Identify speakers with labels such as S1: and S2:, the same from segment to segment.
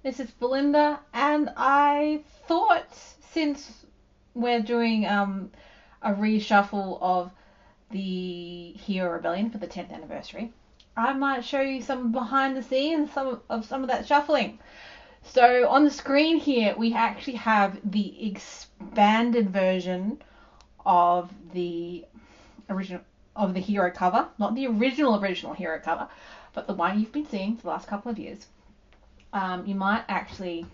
S1: This is Belinda, and I thought since we're doing a reshuffle of the Hero Rebellion for the 10th anniversary, I might show you some behind the scenes, some of that shuffling. So on the screen here, we actually have the expanded version of the original of the hero cover, not the original hero cover, but the one you've been seeing for the last couple of years. You might actually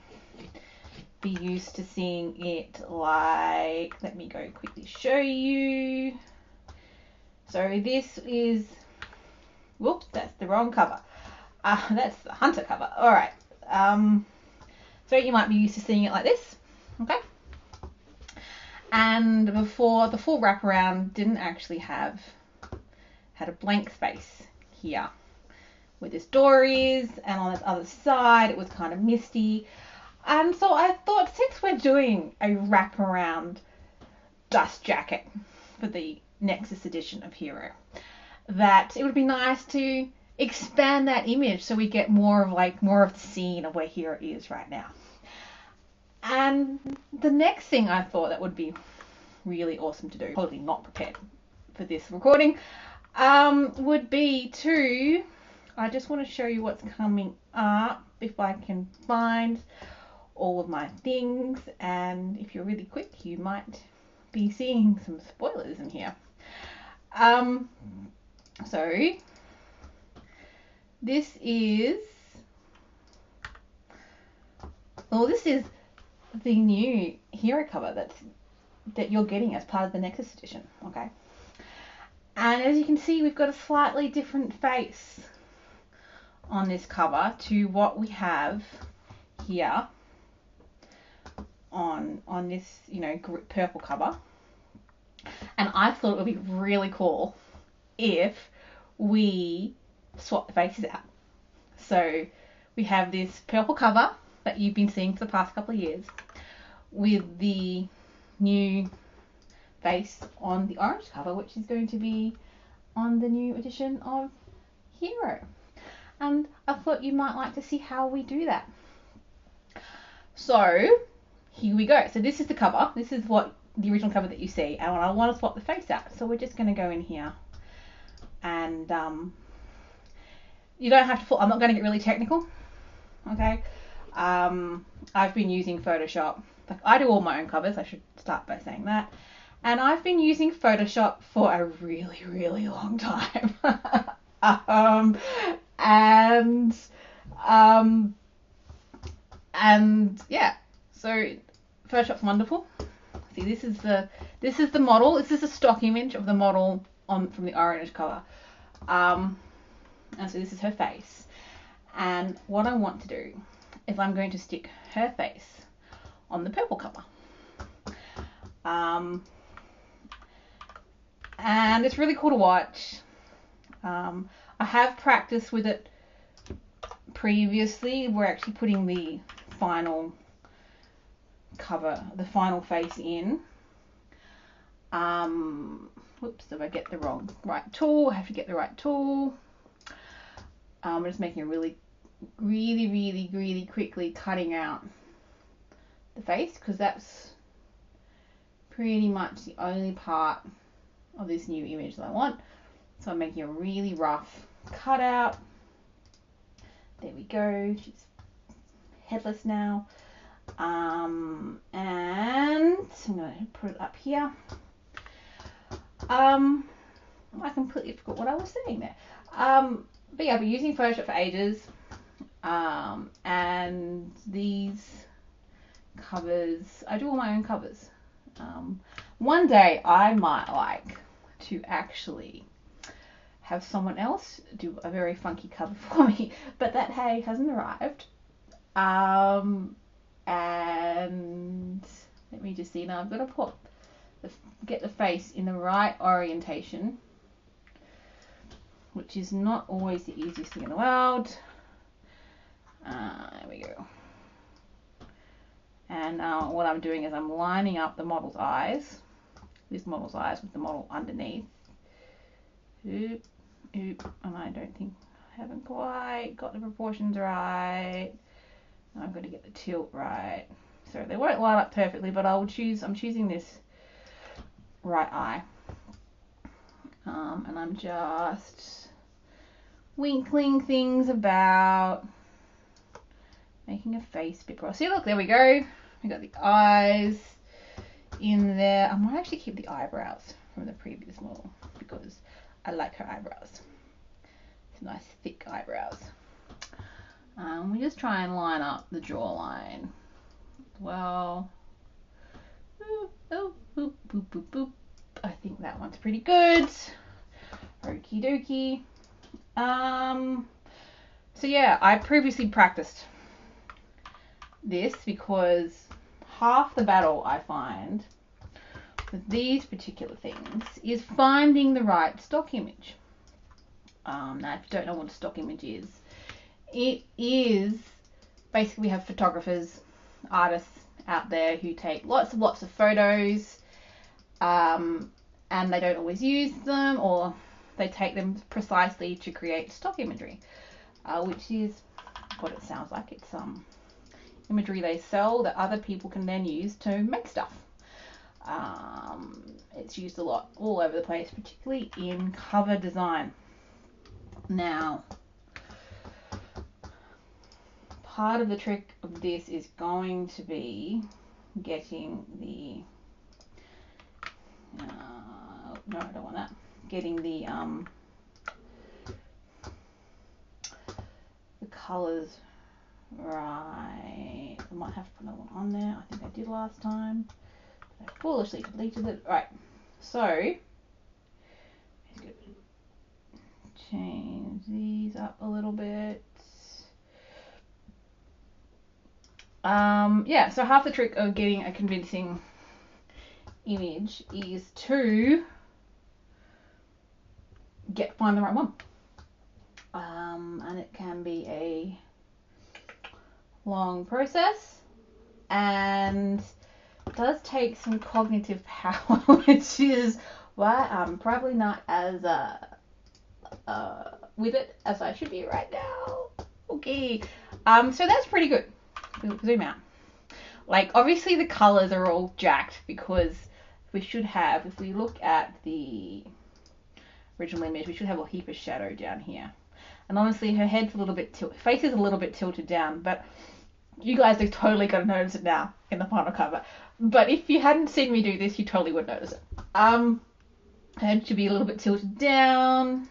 S1: be used to seeing it like, let me go quickly show you. So this is, whoops, that's the wrong cover. That's the Hunter cover. All right. So you might be used to seeing it like this, okay? And before, the full wraparound didn't actually had a blank space here where this door is, and on this other side it was kind of misty. And so I thought, since we're doing a wraparound dust jacket for the Nexus edition of Hero, that it would be nice to expand that image so we get more of the scene of where Hero is right now. And the next thing I thought that would be really awesome to do, totally not prepared for this recording, would be to, I just want to show you what's coming up if I can find all of my things, and if you're really quick you might be seeing some spoilers in here. So this is the new hero cover that you're getting as part of the Nexus edition, okay? And as you can see, we've got a slightly different face on this cover to what we have here on this, purple cover. And I thought it would be really cool if we swap the faces out. So we have this purple cover that you've been seeing for the past couple of years with the new face on the orange cover, which is going to be on the new edition of Hero. And I thought you might like to see how we do that. So here we go. So this is the cover. This is what the original cover that you see, and I want to swap the face out. So we're just going to go in here, and you don't have to. I'm not going to get really technical, okay? I've been using Photoshop. Like, I do all my own covers. I should start by saying that. And I've been using Photoshop for a really, really long time. And yeah, so Photoshop's wonderful. See, this is the model. This is a stock image of the model from the orange cover. And so this is her face. And what I want to do is I'm going to stick her face on the purple cover. And it's really cool to watch. I have practiced with it previously. We're actually putting the final cover, the final face in. Whoops, if I get the right tool, I have to get the right tool. I'm just making a really quickly cutting out the face, because that's pretty much the only part of this new image that I want. So I'm making a really rough cutout. There we go. She's headless now. And I'm going to put it up here. I completely forgot what I was saying there. But yeah, I've been using Photoshop for ages. And these covers, I do all my own covers. One day I might like to actually have someone else do a very funky cover for me, but that hasn't arrived. And let me just see. Now I've got to get the face in the right orientation, which is not always the easiest thing in the world. There we go. And what I'm doing is I'm lining up the model's eyes, this model's eyes, with the model underneath. Oop, and I don't think I haven't quite got the proportions right. I'm going to get the tilt right. So they won't line up perfectly, but I'm choosing this right eye. And I'm just winkling things about, making a face a bit broad. See, look, there we go. We got the eyes in there. I might actually keep the eyebrows from the previous model because I like her eyebrows. It's nice thick eyebrows. We just try and line up the jawline. Well, boop, boop, boop, boop, boop, boop. I think that one's pretty good. Okie dokie. So yeah, I previously practiced this because half the battle I find with these particular things is finding the right stock image. Now, if you don't know what a stock image is, it is basically, we have photographers, artists out there who take lots of photos, and they don't always use them, or they take them precisely to create stock imagery, which is what it sounds like. It's imagery they sell that other people can then use to make stuff. It's used a lot all over the place, particularly in cover design. Now, part of the trick of this is going to be getting the no, I don't want that. Getting the colors right. I might have to put another one on there. I think I did last time. I foolishly deleted it. Right. So change these up a little bit. Yeah, so half the trick of getting a convincing image is to find the right one. And it can be a long process, and it does take some cognitive power, which is why I'm probably not as with it as I should be right now. Okay, so that's pretty good. Zoom out. Like, obviously the colors are all jacked because we should have, if we look at the original image, we should have a heap of shadow down here. And honestly, her head's a little bit tilted, face is a little bit tilted down, but you guys are totally going to notice it now in the final cover. But if you hadn't seen me do this, you totally would notice it. Head should be a little bit tilted down.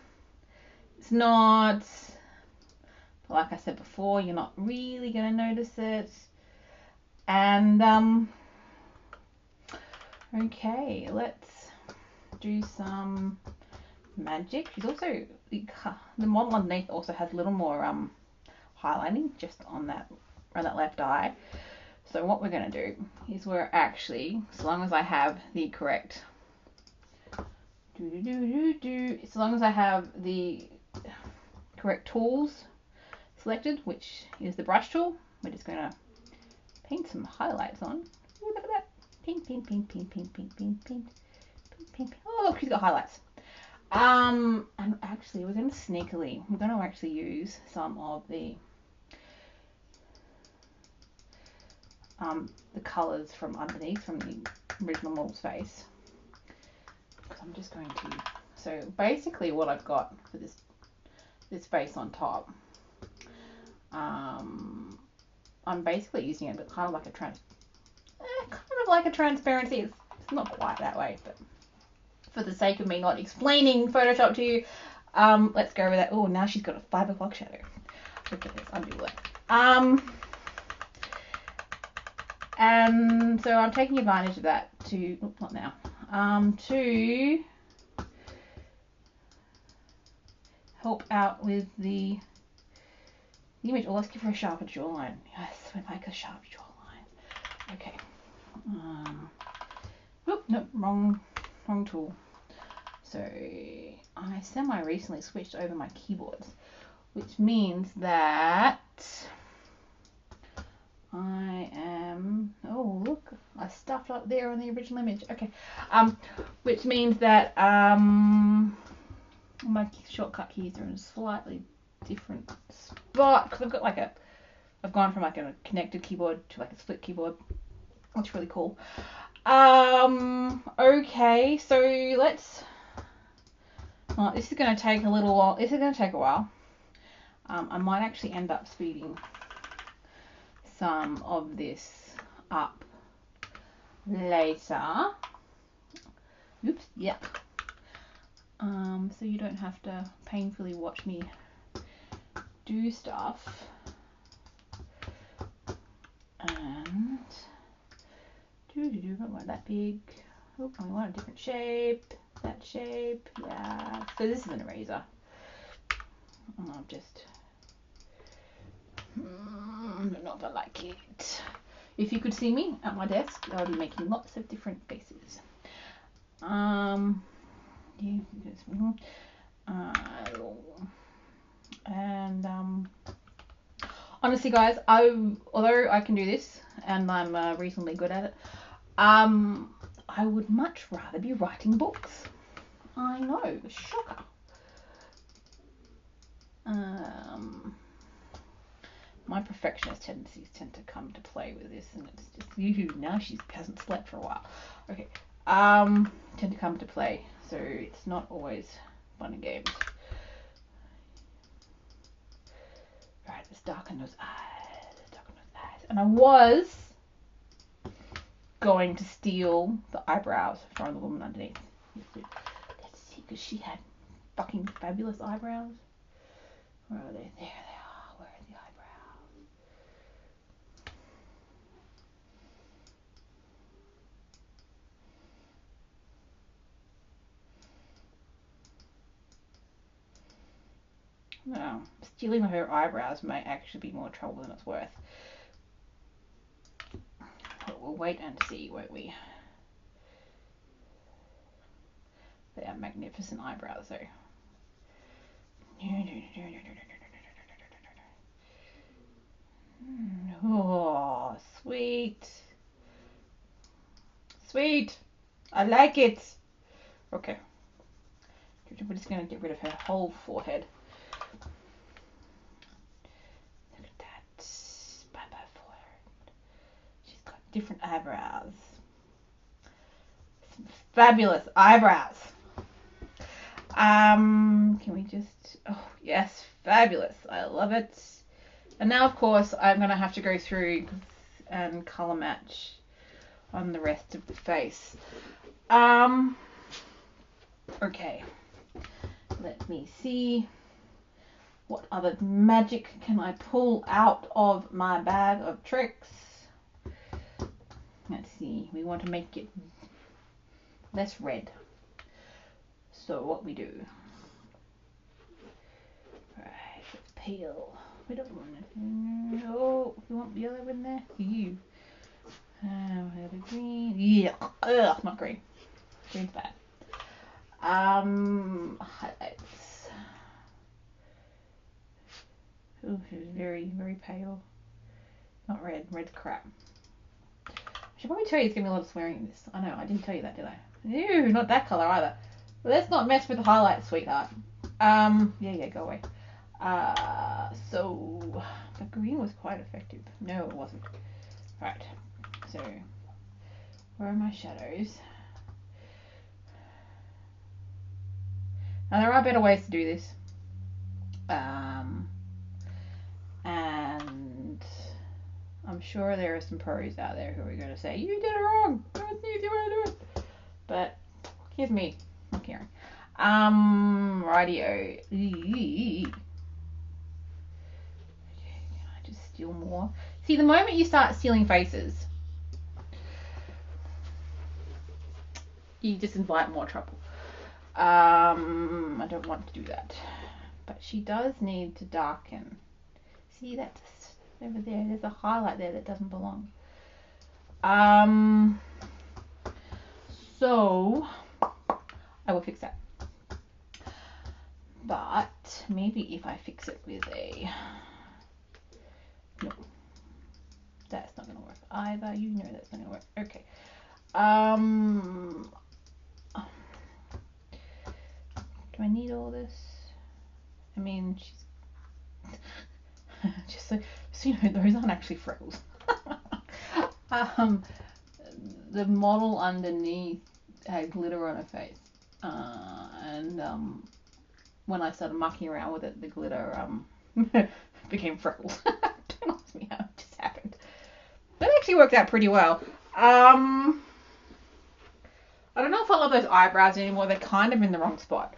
S1: It's not. But like I said before, you're not really going to notice it. And, okay, let's do some magic. She's also, the model underneath also has a little more highlighting just on that left eye. So what we're going to do is we're actually, so long as I have the correct, so long as I have the correct tools selected, which is the brush tool, we're just going to paint some highlights on. Ooh, look at that. Paint, paint, paint, paint, paint, paint, paint, paint, paint, paint. Oh, look, she's got highlights. And actually, we're going to actually use some of the colours from underneath, from the original model's face. Because I'm just going to, so basically what I've got for this face on top, I'm basically using it, but kind of like a transparency. It's not quite that way, but for the sake of me not explaining Photoshop to you, let's go with that. Oh, now she's got a 5 o'clock shadow. Look at this, undo that. And so I'm taking advantage of that to, oops, not now, to help out with the image. Oh, let's give her a sharper jawline. Yes, we like a sharp jawline. Okay. Oop, nope, wrong tool. So I semi-recently switched over my keyboards, which means that I am, oh look, I stuffed up there on the original image. Okay, which means that my shortcut keys are in a slightly different spot because I've got like a I've gone from like a connected keyboard to like a split keyboard. That's really cool. Okay, so let's. This is going to take a little while. This is going to take a while. I might actually end up speeding some of this up later. Oops, yep. So you don't have to painfully watch me do stuff. And don't want that big. Oh, I want a different shape. That shape, yeah. So this is an eraser. And I'll just not like it. If you could see me at my desk, I would be making lots of different faces. Yeah, and honestly, guys, although I can do this and I'm reasonably good at it, I would much rather be writing books. I know, shocker. My perfectionist tendencies tend to come to play with this, and it's just now she hasn't slept for a while. Okay, tend to come to play, so it's not always fun and games. Right, let's darken those eyes. And I was going to steal the eyebrows from the woman underneath. Let's see, because she had fucking fabulous eyebrows. Where are they? There they are. Where are the eyebrows? No, stealing her eyebrows may actually be more trouble than it's worth. But we'll wait and see, won't we? They are magnificent eyebrows, though. Oh, sweet. Sweet. I like it. Okay. We're just going to get rid of her whole forehead. Look at that. Bye-bye forehead. She's got different eyebrows. Some fabulous eyebrows. Can we just... Oh, yes. Fabulous. I love it. And now, of course, I'm going to have to go through and colour match on the rest of the face. Okay. Let me see. What other magic can I pull out of my bag of tricks? Let's see. We want to make it less red. So what we do... Right, let's peel. We don't want it. Oh, we want yellow in there. Ew. Green. Yeah. Ugh, not green. Green's bad. Highlights. Oh, she's very, very pale. Not red. Red's crap. I should probably tell you it's gonna be a lot of swearing in this. I know, I didn't tell you that, did I? Ew, not that colour either. Well, let's not mess with the highlights, sweetheart. Yeah, go away. So the green was quite effective. No, it wasn't. Right. So where are my shadows? Now there are better ways to do this. And I'm sure there are some pros out there who are going to say, you did it wrong. That's the easy way to do it. But here's me. I'm caring. Radio. Can I just steal more? See, the moment you start stealing faces, you just invite more trouble. I don't want to do that. But she does need to darken. See, that's over there. There's a highlight there that doesn't belong. So I will fix that. But maybe if I fix it with a... No. That's not going to work either. You know that's not going to work. Okay. Do I need all this? I mean, she's... So, you know, those aren't actually freckles. um, the model underneath had glitter on her face. And when I started mucking around with it, the glitter became freckles. Don't ask me how it just happened. But it actually worked out pretty well. I don't know if I love those eyebrows anymore. They're kind of in the wrong spot.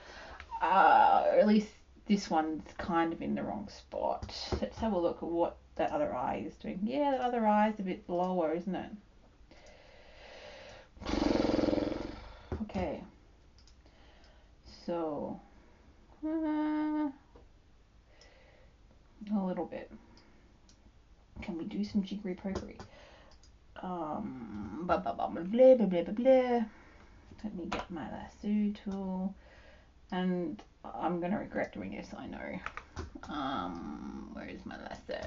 S1: Or at least this one's kind of in the wrong spot. Let's have a look at what that other eye is doing. Yeah, that other eye is a bit lower, isn't it? Okay. So, a little bit. Can we do some jiggery pokery? Blah, blah, blah, blah, blah, blah, blah, blah. Let me get my lasso tool. And I'm going to regret doing this, I know. Where is my lasso?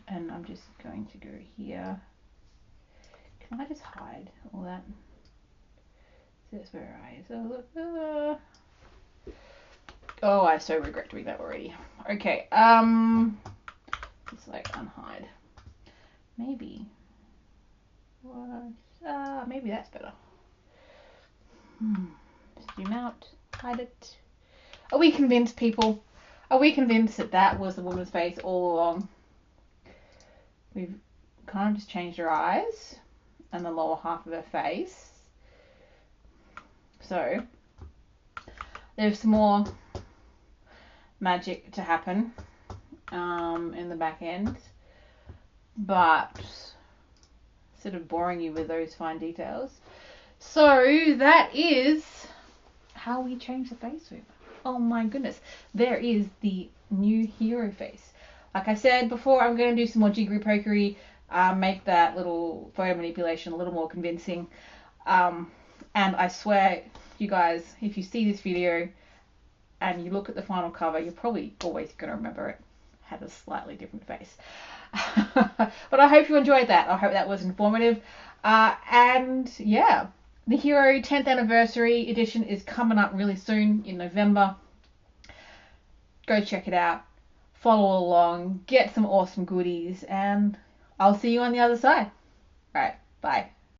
S1: And I'm just going to go here. Can I just hide all that? So that's where I is. Oh, look. Oh, I so regret doing that already. Okay, just like unhide. Maybe. What? Maybe that's better. Zoom out. Hide it. Are we convinced, people? Are we convinced that that was the woman's face all along? We've kind of just changed her eyes and the lower half of her face. So, there's some more magic to happen in the back end, but sort of boring you with those fine details. So that is how we change the face whip. Oh my goodness, there is the new hero face. Like I said before, I'm going to do some more jiggery pokery, make that little photo manipulation a little more convincing, and I swear, you guys, if you see this video and you look at the final cover, you're probably always going to remember it had a slightly different face. But I hope you enjoyed that. I hope that was informative. And yeah, the Hero 10th Anniversary Edition is coming up really soon in November. Go check it out. Follow along. Get some awesome goodies. And I'll see you on the other side. All right. Bye.